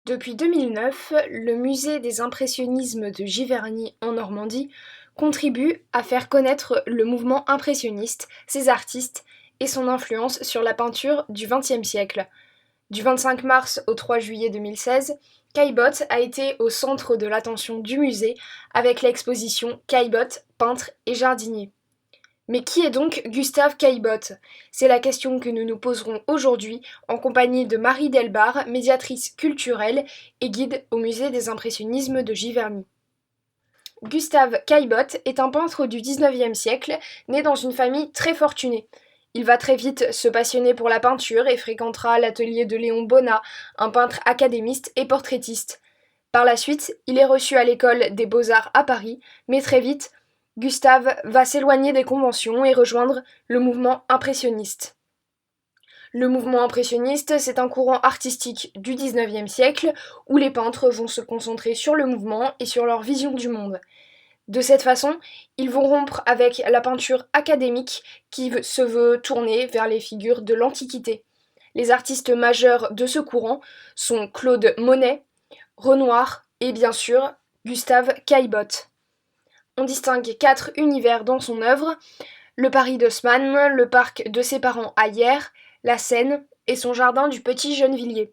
Depuis 2009, le musée des impressionnismes de Giverny en Normandie contribue à faire connaître le mouvement impressionniste, ses artistes et son influence sur la peinture du XXe siècle. Du 25 mars au 3 juillet 2016, Caillebotte a été au centre de l'attention du musée avec l'exposition Caillebotte, peintre et jardinier. Mais qui est donc Gustave Caillebotte? C'est la question que nous nous poserons aujourd'hui en compagnie de Marie Delbar, médiatrice culturelle et guide au musée des impressionnismes de Giverny. Gustave Caillebotte est un peintre du XIXe siècle, né dans une famille très fortunée. Il va très vite se passionner pour la peinture et fréquentera l'atelier de Léon Bonnat, un peintre académiste et portraitiste. Par la suite, il est reçu à l'école des Beaux-Arts à Paris, mais très vite, Gustave va s'éloigner des conventions et rejoindre le mouvement impressionniste. Le mouvement impressionniste, c'est un courant artistique du XIXe siècle où les peintres vont se concentrer sur le mouvement et sur leur vision du monde. De cette façon, ils vont rompre avec la peinture académique qui se veut tourner vers les figures de l'Antiquité. Les artistes majeurs de ce courant sont Claude Monet, Renoir et bien sûr Gustave Caillebotte. On distingue 4 univers dans son œuvre: le Paris d'Haussmann, le parc de ses parents à Hyères, la Seine et son jardin du Petit Gennevilliers.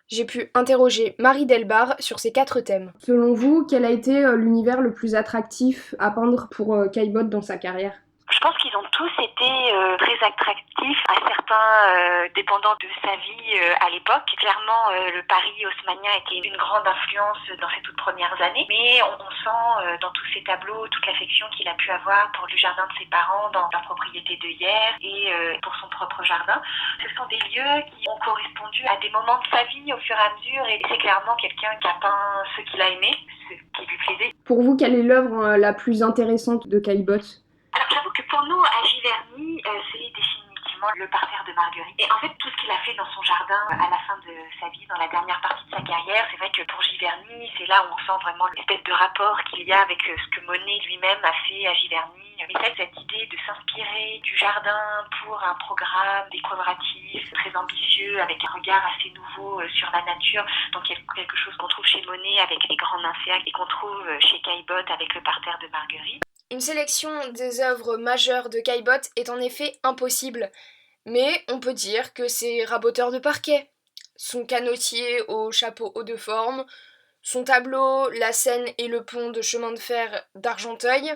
J'ai pu interroger Marie Delbar sur ces 4 thèmes. Selon vous, quel a été l'univers le plus attractif à peindre pour Caillebotte dans sa carrière? Je pense qu'ils ont tous été très attractifs à certains dépendants de sa vie à l'époque. Clairement, le Paris haussmannien était une grande influence dans ses toutes premières années, mais on sent dans tous ses tableaux toute l'affection qu'il a pu avoir pour le jardin de ses parents dans la propriété de Hyères et pour son propre jardin. Ce sont des lieux qui ont correspondu à des moments de sa vie au fur et à mesure, et c'est clairement quelqu'un qui a peint ce qu'il a aimé, ce qui lui plaisait. Pour vous, quelle est l'œuvre la plus intéressante de Caillebotte? Alors j'avoue que pour nous, à Giverny, c'est définitivement le parterre de Marguerite. Et en fait, tout ce qu'il a fait dans son jardin à la fin de sa vie, dans la dernière partie de sa carrière, c'est vrai que pour Giverny, c'est là où on sent vraiment l'espèce de rapport qu'il y a avec ce que Monet lui-même a fait à Giverny. Mais c'est cette idée de s'inspirer du jardin pour un programme décoratif très ambitieux, avec un regard assez nouveau sur la nature. Donc il y a quelque chose qu'on trouve chez Monet avec les grands nymphéas et qu'on trouve chez Caillebotte avec le parterre de Marguerite. Une sélection des œuvres majeures de Caillebotte est en effet impossible, mais on peut dire que ses raboteurs de parquet, son canotier au chapeau haut de forme, son tableau La Seine et le pont de chemin de fer d'Argenteuil,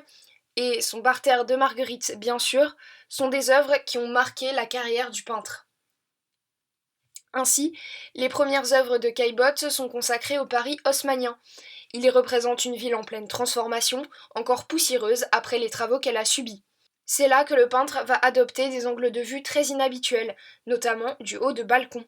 et son parterre de Marguerite bien sûr, sont des œuvres qui ont marqué la carrière du peintre. Ainsi, les premières œuvres de Caillebotte sont consacrées au Paris haussmannien. Il y représente une ville en pleine transformation, encore poussiéreuse après les travaux qu'elle a subis. C'est là que le peintre va adopter des angles de vue très inhabituels, notamment du haut de balcon.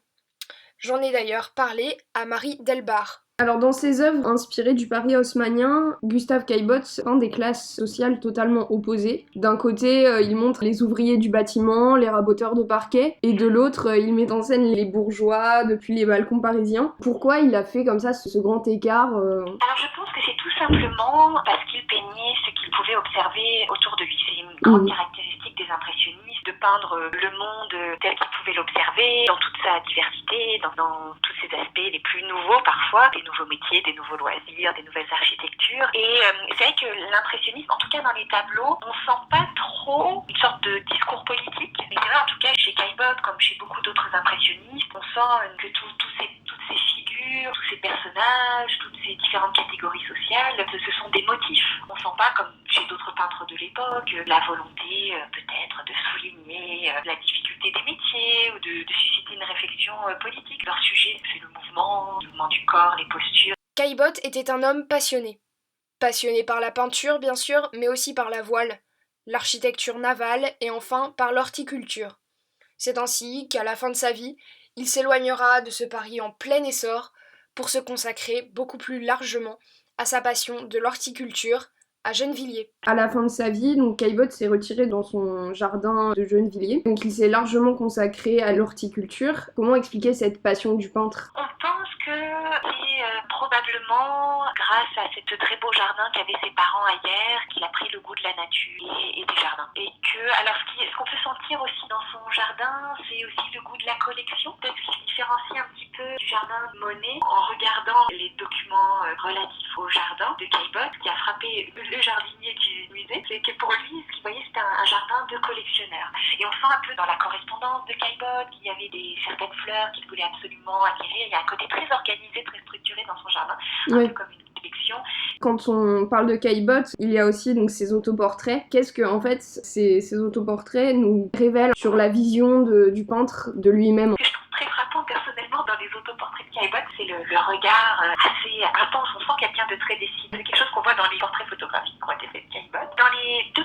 J'en ai d'ailleurs parlé à Marie Delbar. Alors dans ses œuvres inspirées du Paris haussmannien, Gustave Caillebotte peint des classes sociales totalement opposées. D'un côté, il montre les ouvriers du bâtiment, les raboteurs de parquet, et de l'autre, il met en scène les bourgeois depuis les balcons parisiens. Pourquoi il a fait comme ça ce grand écart Alors je pense que c'est tout simplement parce qu'il peignait ce qu'il pouvait observer autour de lui. C'est une grande caractéristique des impressionnistes de peindre le monde tel qu'il pouvait l'observer, dans toute sa diversité, dans tous ses aspects les plus nouveaux parfois, des nouveaux métiers, des nouveaux loisirs, des nouvelles architectures. Et c'est vrai que l'impressionnisme, en tout cas dans les tableaux, on sent pas trop une sorte de discours politique. Mais c'est vrai en tout cas chez Caillebotte, comme chez beaucoup d'autres impressionnistes, on sent que toutes ces figures, tous ces personnages, toutes ces différentes catégories sociales, ce sont des motifs. On sent pas, comme chez d'autres peintres de l'époque, la volonté peut-être de souligner la difficulté des métiers ou de susciter une réflexion politique. Leur sujet, c'est le mouvement du corps, les postures. Caillebotte était un homme passionné. Passionné par la peinture, bien sûr, mais aussi par la voile, l'architecture navale et enfin par l'horticulture. C'est ainsi qu'à la fin de sa vie, il s'éloignera de ce Paris en plein essor pour se consacrer beaucoup plus largement à sa passion de l'horticulture, à Gennevilliers. À la fin de sa vie, donc Caillebotte s'est retiré dans son jardin de Gennevilliers. Donc il s'est largement consacré à l'horticulture. Comment expliquer cette passion du peintre? On pense que c'est probablement grâce à ce très beau jardin qu'avaient ses parents ailleurs qu'il a pris le goût de la nature et des jardins. Et que, alors ce qu'on peut sentir aussi dans son jardin, c'est aussi le goût de la collection. Peut-être ce qui se différencie un petit peu du jardin de Monet en regardant les documents relatifs au jardin de Caillebotte, qui a frappé le jardinier du musée, c'est que pour lui, ce qu'il voyait, c'était un jardin de collectionneur. Et on sent un peu dans la correspondance de Caillebotte qu'il y avait certaines fleurs qu'il voulait absolument acquérir. Il y a un côté très organisé, très structuré dans son jardin, un peu comme une collection. Quand on parle de Caillebotte, il y a aussi donc ses autoportraits. Qu'est-ce que en fait ces autoportraits nous révèlent sur la vision du peintre de lui-même? Ce que je trouve très frappant personnellement dans les autoportraits de Caillebotte, c'est le regard assez intense. On sent quelqu'un de très décidé. C'est quelque chose qu'on voit dans les portraits photographiques qui ont été faits de Caillebotte. Dans les deux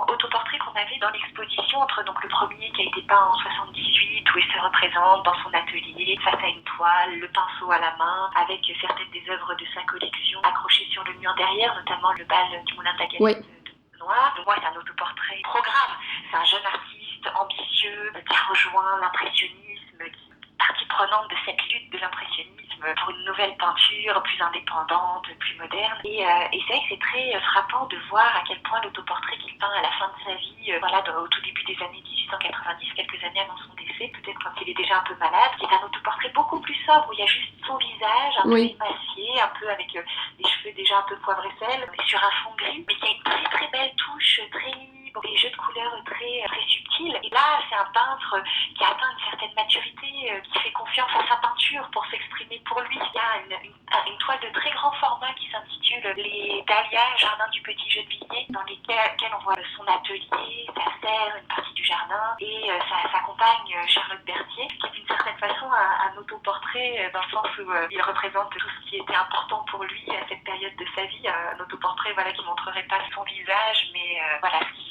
autoportraits qu'on avait dans l'exposition, entre donc le premier qui a été peint en 78, où il se représente dans son atelier face à une toile, le pinceau à la main, avec certaines des œuvres de sa collection accrochées sur le mur derrière, notamment le bal du Moulin de la Galette de Noir. Pour moi, c'est un autoportrait programme. C'est un jeune artiste ambitieux qui a rejoint l'impressionnisme, qui est partie prenante de cette lutte de l'impressionnisme pour une nouvelle peinture plus indépendante, plus moderne. Et c'est vrai que c'est très frappant de voir à quel point l'autoportrait qu'il peint à la fin de sa vie, au tout début des années 1890, quelques années avant son décès, peut-être quand il est déjà un peu malade, c'est un autoportrait beaucoup plus sobre, où il y a juste son visage, un peu émacié, un peu avec des cheveux déjà un peu poivre et sel, sur un fond gris, mais qui a une très très belle touche, très libre, des jeux de couleurs très, très subtils. Et là, c'est un peintre qui a atteint une certaine maturité, qui fait confiance à sa peinture pour s'exprimer pour lui. Il y a une toile de très grand format qui s'intitule Les Dahlias, Jardin du Petit Gennevilliers, dans lesquels on voit son atelier, sa serre, une partie du jardin, et sa compagne Charlotte Berthier, qui est d'une certaine façon un autoportrait dans le sens où il représente tout ce qui était important pour lui à cette période de sa vie, un autoportrait qui montrerait pas son visage, mais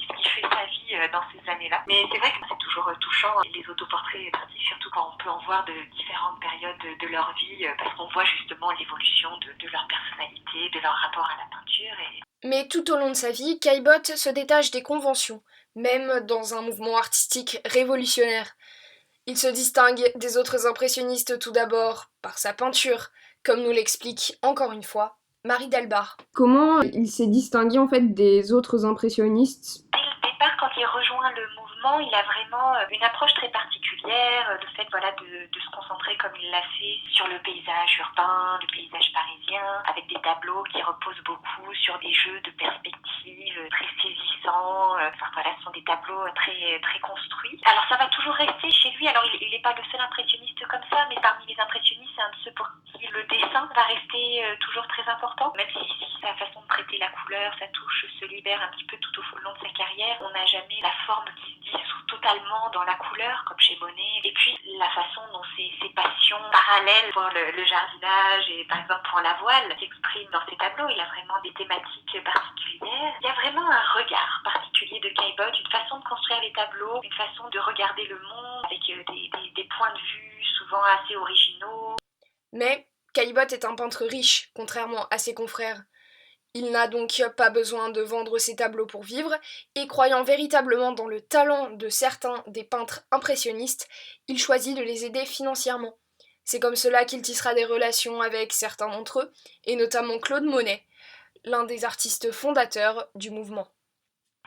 ce qui fait sa vie dans ces années-là. Mais c'est vrai que c'est toujours touchant, les autoportraits d'artistes, surtout quand on peut en voir de différentes périodes de leur vie, parce qu'on voit justement l'évolution de leur personnalité, de leur rapport à la peinture. Mais tout au long de sa vie, Caillebotte se détache des conventions, même dans un mouvement artistique révolutionnaire. Il se distingue des autres impressionnistes tout d'abord par sa peinture, comme nous l'explique encore une fois Marie Delbar. Comment il s'est distingué en fait des autres impressionnistes? Dès le départ, quand il rejoint le mouvement, il a vraiment une approche très particulière, le fait de se concentrer comme il l'a fait sur le paysage urbain, le paysage parisien, avec des tableaux qui reposent beaucoup sur des jeux de perspectives très saisissants. Ce sont des tableaux très, très construits. Alors ça va toujours rester chez lui. Alors il n'est pas le seul impressionniste comme ça, mais parmi les impressionnistes, c'est un de ceux pour qui le dessin va rester toujours très important. Même si sa façon de traiter la couleur, sa touche se libère un petit peu tout au long de sa carrière, on n'a jamais la forme qui se dissout totalement dans la couleur, comme chez Monet. Et puis la façon dont ses passions parallèles pour le jardinage et par exemple pour la voile s'expriment dans ses tableaux. Il a vraiment des thématiques particulières. Il y a vraiment un regard particulier de Caillebotte, une façon de construire les tableaux, une façon de regarder le monde avec des points de vue souvent assez originaux. Mais Caillebotte est un peintre riche, contrairement à ses confrères. Il n'a donc pas besoin de vendre ses tableaux pour vivre, et croyant véritablement dans le talent de certains des peintres impressionnistes, il choisit de les aider financièrement. C'est comme cela qu'il tissera des relations avec certains d'entre eux, et notamment Claude Monet, l'un des artistes fondateurs du mouvement.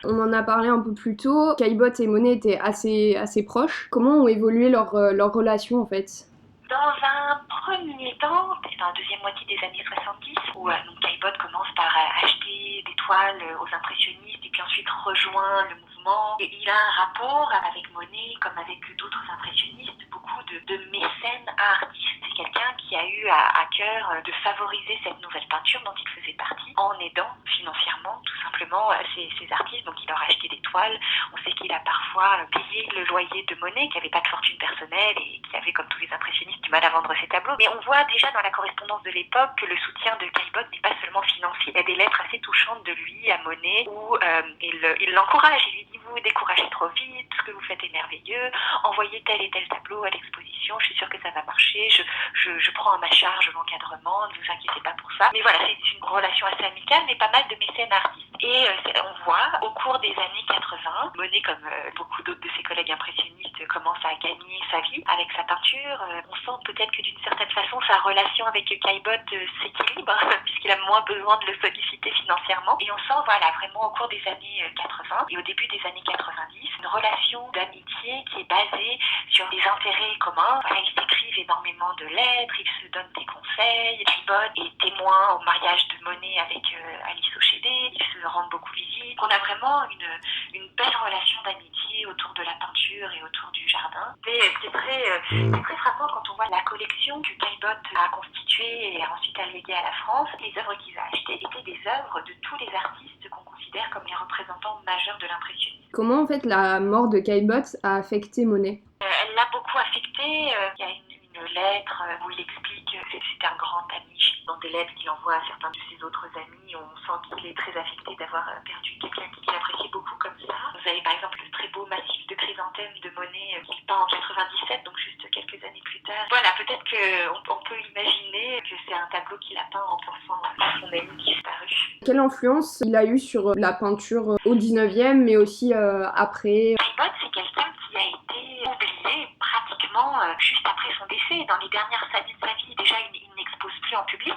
On en a parlé un peu plus tôt, Caillebotte et Monet étaient assez proches. Comment ont évolué leur relation en fait? Dans un premier temps, c'est dans la deuxième moitié des années 70, où Caillebotte commence par acheter des toiles aux impressionnistes et puis ensuite rejoint le mouvement. Et il a un rapport avec Monet, comme avec d'autres impressionnistes, beaucoup de mécènes artistes. C'est quelqu'un qui a eu à cœur de favoriser cette nouvelle peinture dont il faisait partie, en aidant financièrement tout simplement ces artistes. Donc il leur a acheté des toiles. On sait qu'il a parfois payé le loyer de Monet, qui n'avait pas de fortune personnelle et qui avait, comme tous les impressionnistes, du mal à vendre ses tableaux. Mais on voit déjà dans la correspondance de l'époque que le soutien de Caillebotte n'est pas seulement financier. Il y a des lettres assez touchantes de lui à Monet où il l'encourage. Il lui dit: vous découragez trop vite, ce que vous faites est merveilleux, envoyez tel et tel tableau à l'exposition, je suis sûre que ça va marcher, je prends à ma charge l'encadrement. l'encadrement, ne vous inquiétez pas pour ça. Mais voilà, c'est une relation assez amicale, mais pas mal de mécènes artistes. Et on voit au cours des années 80, Monet, comme beaucoup d'autres de ses collègues impressionnistes, commence à gagner sa vie avec sa peinture. On sent peut-être que d'une certaine façon, sa relation avec Caillebotte s'équilibre, puisqu'il a moins besoin de le solliciter financièrement. Et on sent, voilà, vraiment au cours des années 80 et au début des années 90, une relation d'amitié qui est basée sur des intérêts communs. Voilà, ils s'écrivent énormément de lettres, ils se donnent des conseils. Caillebotte est témoin au mariage de Monet avec Alice Ochédé, ils se rendent beaucoup visite. On a vraiment une belle relation d'amitié autour de la peinture et autour du jardin. Et ce qui est très frappant quand on voit la collection que Caillebotte a constituée et a ensuite alléguée à la France, les œuvres qu'il a achetées étaient des œuvres de tous les artistes qu'on considère comme les représentants majeurs de l'impressionnisme. Comment en fait la mort de Caillebotte a affecté Monet? Elle l'a beaucoup affecté. Il y a une lettre où il explique que c'est un grand ami. Dans des lettres qu'il envoie à certains de ses autres amis, on sent qu'il est très affecté d'avoir perdu quelqu'un qu'il appréciait beaucoup comme ça. Vous avez par exemple le très beau massif de chrysanthème de Monet qu'il peint en 97, donc juste quelques années plus tard. Voilà, peut-être qu'on peut imaginer que c'est un tableau qu'il a peint en pensant à son ami disparu. Quelle influence il a eu sur la peinture au 19e, mais aussi après? Caillebotte, c'est quelqu'un qui a été oublié pratiquement juste après son décès. Dans les dernières années de sa vie, déjà, il n'expose plus en public.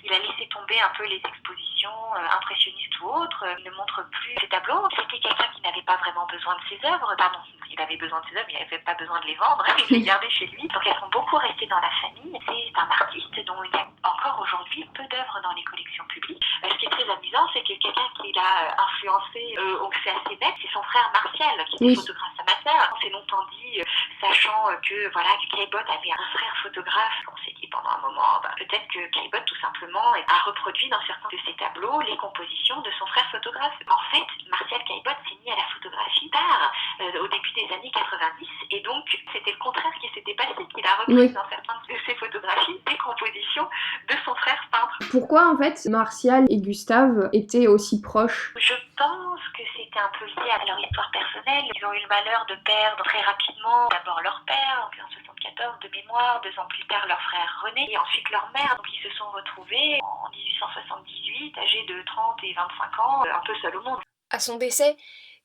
Il a laissé tomber un peu les expositions impressionnistes ou autres. Il ne montre plus ses tableaux. C'était quelqu'un qui n'avait pas vraiment besoin de ses œuvres. Pardon, il avait besoin de ses œuvres, mais il n'avait pas besoin de les vendre. Il les gardait chez lui. Donc elles sont beaucoup restées dans la famille. C'est un artiste dont il y a encore aujourd'hui peu d'œuvres dans les collections publiques. Ce qui est très amusant, c'est que quelqu'un qui l'a influencé, c'est assez net, c'est son frère Martial, qui était photographe amateur. On s'est longtemps dit, sachant que Caillebotte avait un frère photographe, on s'est dit pendant un moment, peut-être que Caillebotte tout simplement a reproduit dans certains de ses tableaux les compositions de son frère photographe. En fait, Martial Caillebotte s'est mis à la photographie tard, au début des années 90, et donc c'était le contraire qui s'était passé, qu'il a repris dans certaines de ses photographies des compositions de son frère peintre. Pourquoi en fait Martial et Gustave étaient aussi proches? Je pense que c'était un peu lié à leur histoire personnelle. Ils ont eu le malheur de perdre très rapidement d'abord leur père, donc en 1974 de mémoire, 2 ans plus tard leur frère René, et ensuite leur mère. Donc ils se sont retrouvés en 1878, âgés de 30 et 25 ans, un peu seuls au monde. À son décès,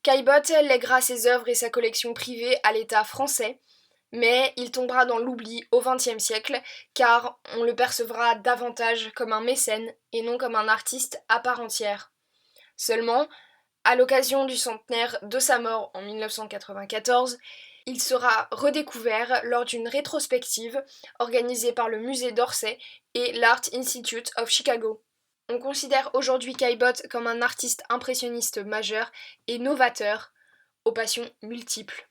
Caillebotte lèguera ses œuvres et sa collection privée à l'État français, mais il tombera dans l'oubli au XXe siècle, car on le percevra davantage comme un mécène et non comme un artiste à part entière. Seulement, à l'occasion du centenaire de sa mort en 1994, il sera redécouvert lors d'une rétrospective organisée par le musée d'Orsay et l'Art Institute of Chicago. On considère aujourd'hui Caillebotte comme un artiste impressionniste majeur et novateur, aux passions multiples.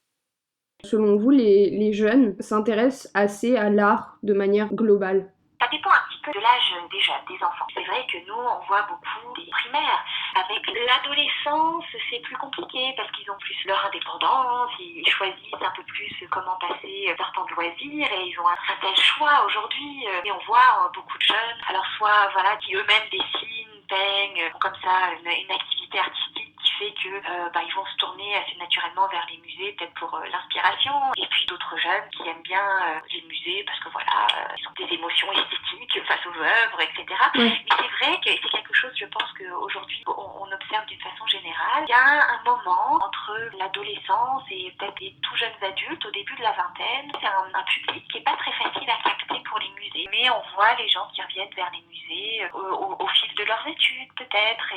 Selon vous, les jeunes s'intéressent assez à l'art de manière globale? Ça dépend un petit peu de l'âge des jeunes, des enfants. C'est vrai que nous, on voit beaucoup des primaires. Avec l'adolescence, c'est plus compliqué parce qu'ils ont plus leur indépendance, ils choisissent un peu plus comment passer leur temps de loisirs et ils ont un tel choix aujourd'hui. Et on voit beaucoup de jeunes, alors soit qui eux-mêmes dessinent, peignent, ont comme ça une activité artistique qui fait que ils vont se tourner assez naturellement vers les musées, peut-être pour l'inspiration. Et puis d'autres jeunes qui aiment bien les musées parce que ils ont des émotions esthétiques face aux œuvres, etc. Mais c'est vrai que c'est quelque chose, je pense qu'aujourd'hui, on observe d'une façon générale. Il y a un moment entre l'adolescence et peut-être les tout jeunes adultes, au début de la vingtaine. C'est un public qui n'est pas très facile à capter pour les musées. Mais on voit les gens qui reviennent vers les musées au fil de leurs études, peut-être.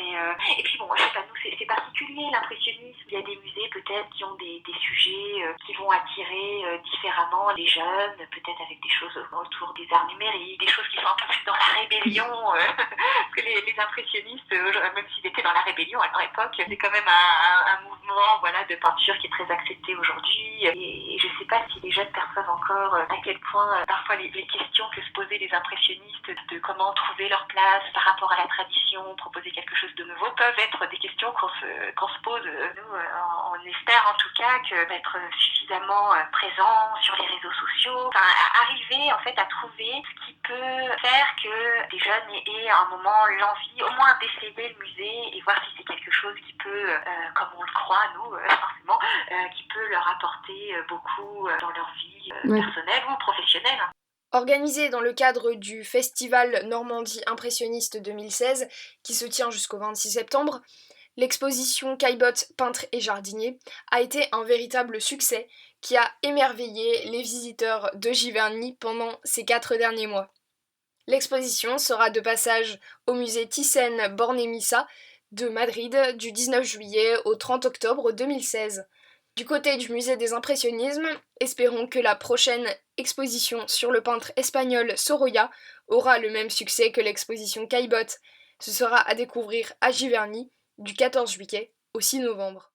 Et puis je sais pas, nous, c'est particulier, l'impressionnisme. Il y a des musées, peut-être, qui ont des sujets qui vont attirer différemment les jeunes, peut-être avec des choses autour des arts numériques, des choses qui sont un peu plus dans la rébellion, parce que les impressionnistes, même s'ils étaient dans la rébellion à leur époque, c'est quand même un mouvement de peinture qui est très accepté aujourd'hui. Et je sais pas si les jeunes perçoivent encore à quel point parfois les questions que se posaient les impressionnistes de comment trouver leur place par rapport à la tradition, proposer quelque chose de nouveau, peuvent être des questions qu'on se pose. Nous, on espère en tout cas d'être suffisamment présent sur les réseaux sociaux, arriver en fait à trouver ce qui peut faire que les jeunes aient à un moment l'envie au moins d'essayer le musée et voir si c'est quelque chose qui peut, comme on le croit nous forcément, qui peut leur apporter beaucoup dans leur vie personnelle ou professionnelle. Organisée dans le cadre du Festival Normandie Impressionniste 2016, qui se tient jusqu'au 26 septembre, l'exposition Caillebotte, peintre et jardinier a été un véritable succès qui a émerveillé les visiteurs de Giverny pendant ces 4 derniers mois. L'exposition sera de passage au musée Thyssen-Bornemisza de Madrid du 19 juillet au 30 octobre 2016. Du côté du musée des impressionnismes, espérons que la prochaine exposition sur le peintre espagnol Sorolla aura le même succès que l'exposition Caillebotte. Ce sera à découvrir à Giverny du 14 juillet au 6 novembre.